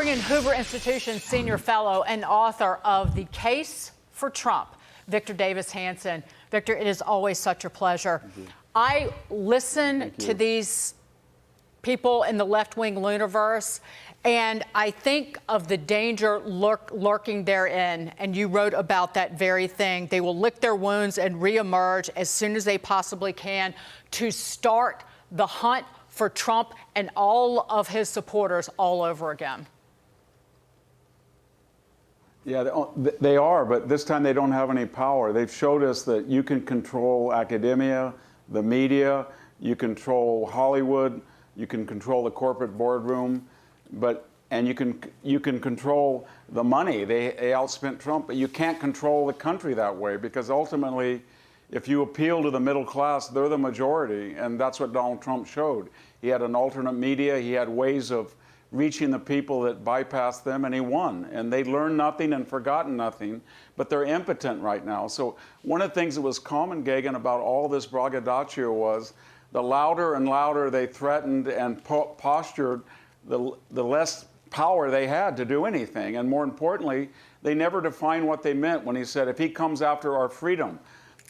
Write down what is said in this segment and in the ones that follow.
bring in Hoover Institution senior fellow and author of The Case for Trump, Victor Davis Hanson. Victor, it is always such a pleasure. I listen to these people in the left-wing universe, and I think of the danger lurking therein, and you wrote about that very thing. They will lick their wounds and reemerge as soon as they possibly can to start the hunt for Trump and all of his supporters all over again. Yeah, they are, but this time they don't have any power. They've showed us that you can control academia, the media, you control Hollywood, you can control the corporate boardroom, and you can control the money. They outspent Trump, but you can't control the country that way, because ultimately, if you appeal to the middle class, they're the majority, and that's what Donald Trump showed. He had an alternate media, he had ways of reaching the people that bypassed them, and he won. And they learned nothing and forgotten nothing, but they're impotent right now. So one of the things that was common, Gagan, about all this braggadocio was the louder and louder they threatened and postured, the less power they had to do anything. And more importantly, they never defined what they meant when he said, if he comes after our freedom.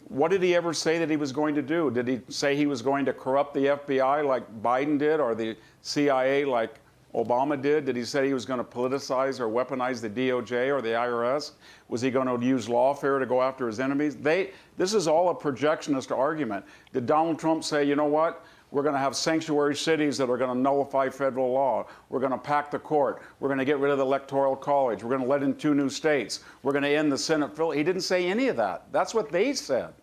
What did he ever say that he was going to do? Did he say he was going to corrupt the FBI like Biden did, or the CIA like Obama did? Did he say he was going to politicize or weaponize the DOJ or the IRS? Was he going to use lawfare to go after his enemies? This is all a projectionist argument. Did Donald Trump say, you know what? We're going to have sanctuary cities that are going to nullify federal law. We're going to pack the court. We're going to get rid of the Electoral College. We're going to let in 2 new states. We're going to end the Senate. He didn't say any of that. That's what they said.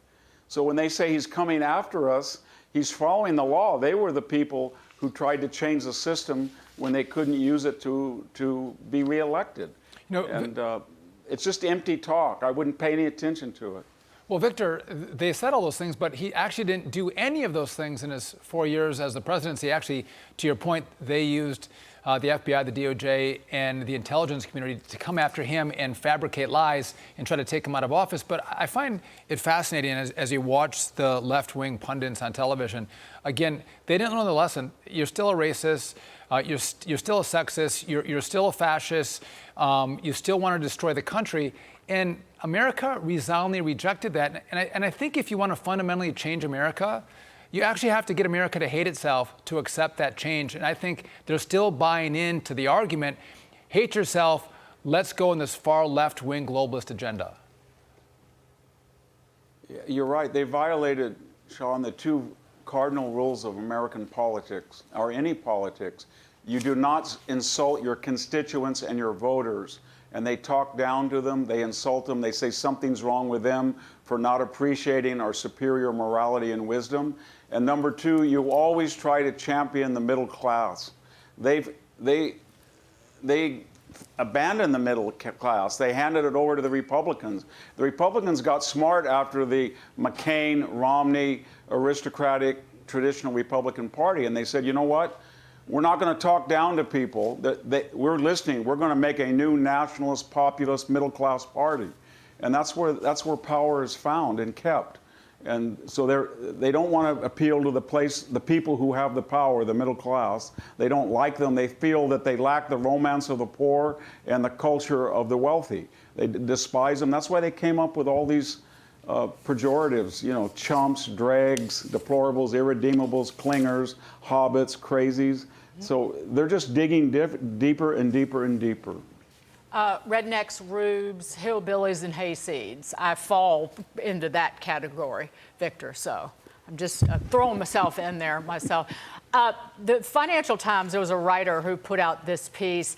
So when they say he's coming after us, he's following the law. They were the people who tried to change the system when they couldn't use it to be reelected. It's just empty talk. I wouldn't pay any attention to it. Well, Victor, they said all those things, but he actually didn't do any of those things in his 4 years as the presidency. Actually, to your point, they used the FBI, the DOJ, and the intelligence community to come after him and fabricate lies and try to take him out of office. But I find it fascinating as you watch the left-wing pundits on television. Again, they didn't learn the lesson. You're still a racist. You're still a sexist. You're still a fascist. You still want to destroy the country. And America resoundingly rejected that. And I think if you want to fundamentally change America, you actually have to get America to hate itself to accept that change. And I think they're still buying into the argument, hate yourself, let's go in this far left-wing globalist agenda. You're right. They violated, Sean, the 2 cardinal rules of American politics, or any politics. You do not insult your constituents and your voters. And they talk down to them, they insult them, they say something's wrong with them for not appreciating our superior morality and wisdom. And number 2, you always try to champion the middle class. They abandoned the middle class. They handed it over to the Republicans. The Republicans got smart after the McCain, Romney, aristocratic, traditional Republican Party, and they said, you know what? We're not going to talk down to people. We're listening. We're going to make a new nationalist, populist, middle-class party, and that's where power is found and kept. And so they don't want to appeal to the people who have the power, the middle class. They don't like them. They feel that they lack the romance of the poor and the culture of the wealthy. They despise them. That's why they came up with all these pejoratives, chumps, dregs, deplorables, irredeemables, clingers, hobbits, crazies. So they're just digging deeper and deeper and deeper. Rednecks, rubes, hillbillies, and hayseeds. I fall into that category, Victor, so I'm just throwing myself in there myself. The Financial Times, there was a writer who put out this piece,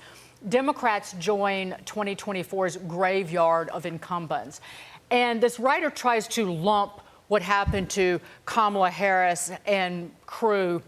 Democrats join 2024's graveyard of incumbents. And this writer tries to lump what happened to Kamala Harris and crew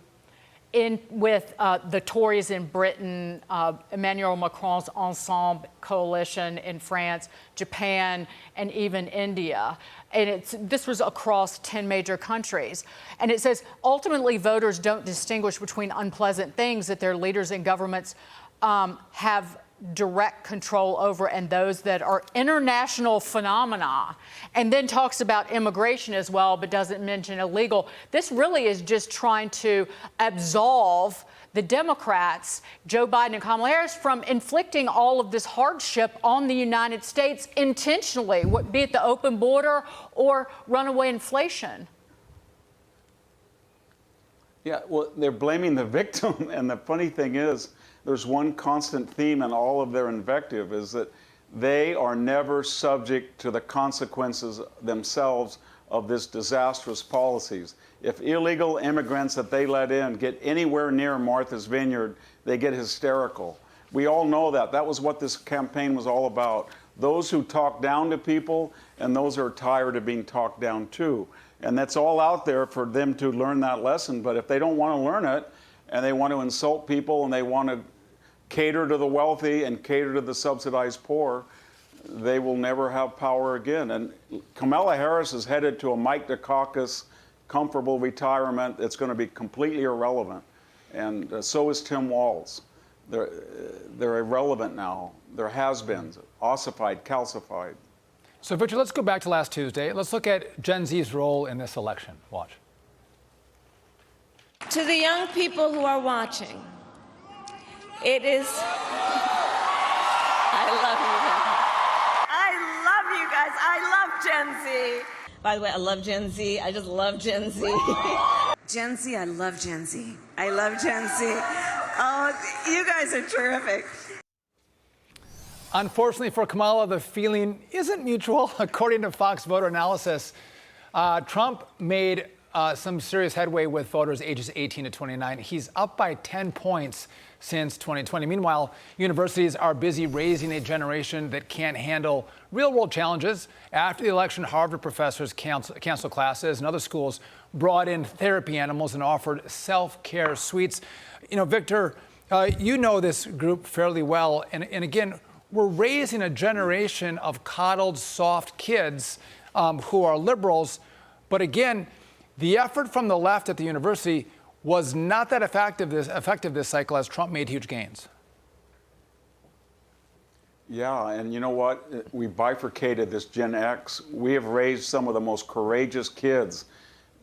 in with the Tories in Britain, Emmanuel Macron's Ensemble coalition in France, Japan, and even India. And this was across 10 major countries. And it says, ultimately, voters don't distinguish between unpleasant things that their leaders and governments have direct control over, and those that are international phenomena, and then talks about immigration as well, but doesn't mention illegal. This really is just trying to absolve the Democrats, Joe Biden and Kamala Harris, from inflicting all of this hardship on the United States intentionally, be it the open border or runaway inflation. Yeah, well, they're blaming the victim, and the funny thing is, there's one constant theme in all of their invective is that they are never subject to the consequences themselves of this disastrous policies. If illegal immigrants that they let in get anywhere near Martha's Vineyard, they get hysterical. We all know that. That was what this campaign was all about. Those who talk down to people and those who are tired of being talked down to. And that's all out there for them to learn that lesson. But if they don't want to learn it, and they want to insult people, and they want to cater to the wealthy and cater to the subsidized poor, they will never have power again. And Kamala Harris is headed to a Mike Dukakis comfortable retirement that's going to be completely irrelevant. And so is Tim Walz. They're irrelevant now. They're has-beens, ossified, calcified. So, Victor, let's go back to last Tuesday. Let's look at Gen Z's role in this election. Watch. To the young people who are watching, it is. I love you guys. I love Gen Z. By the way, I love Gen Z. I just love Gen Z. Gen Z, I love Gen Z. I love Gen Z. Oh, you guys are terrific. Unfortunately for Kamala, the feeling isn't mutual. According to Fox voter analysis, Trump made some serious headway with voters ages 18 to 29. He's up by 10 points since 2020. Meanwhile, universities are busy raising a generation that can't handle real-world challenges. After the election, Harvard professors canceled classes, and other schools brought in therapy animals and offered self-care suites. You know, Victor, you know this group fairly well, and again, we're raising a generation of coddled, soft kids who are liberals. But again, the effort from the left at the university was not that effective this cycle as Trump made huge gains. Yeah, and you know what? We bifurcated this Gen X. We have raised some of the most courageous kids.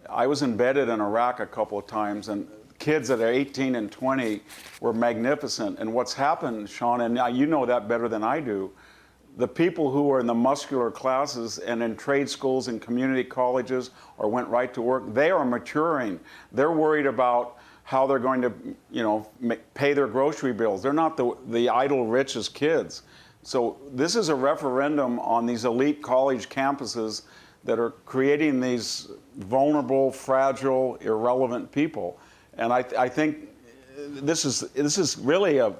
I was embedded in Iraq a couple of times, and kids that are 18 and 20 were magnificent. And what's happened, Sean, and now you know that better than I do, the people who are in the muscular classes and in trade schools and community colleges or went right to work, they are maturing. They're worried about how they're going to, you know, pay their grocery bills. They're not the idle rich as kids. So this is a referendum on these elite college campuses that are creating these vulnerable, fragile, irrelevant people. And I think this is really a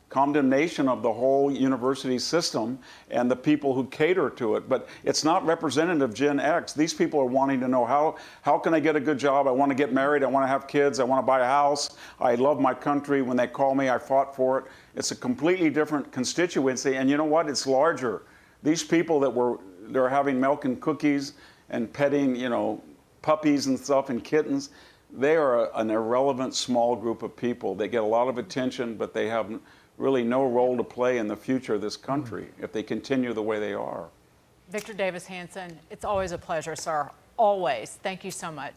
condemnation of the whole university system and the people who cater to it. But it's not representative of Gen X. These people are wanting to know how can I get a good job? I want to get married. I want to have kids. I want to buy a house. I love my country. When they call me, I fought for it. It's a completely different constituency. And you know what? It's larger. These people they're having milk and cookies and petting, you know, puppies and stuff and kittens. They are an irrelevant small group of people. They get a lot of attention, but they have really no role to play in the future of this country if they continue the way they are. Victor Davis Hanson, it's always a pleasure, sir. Always. Thank you so much.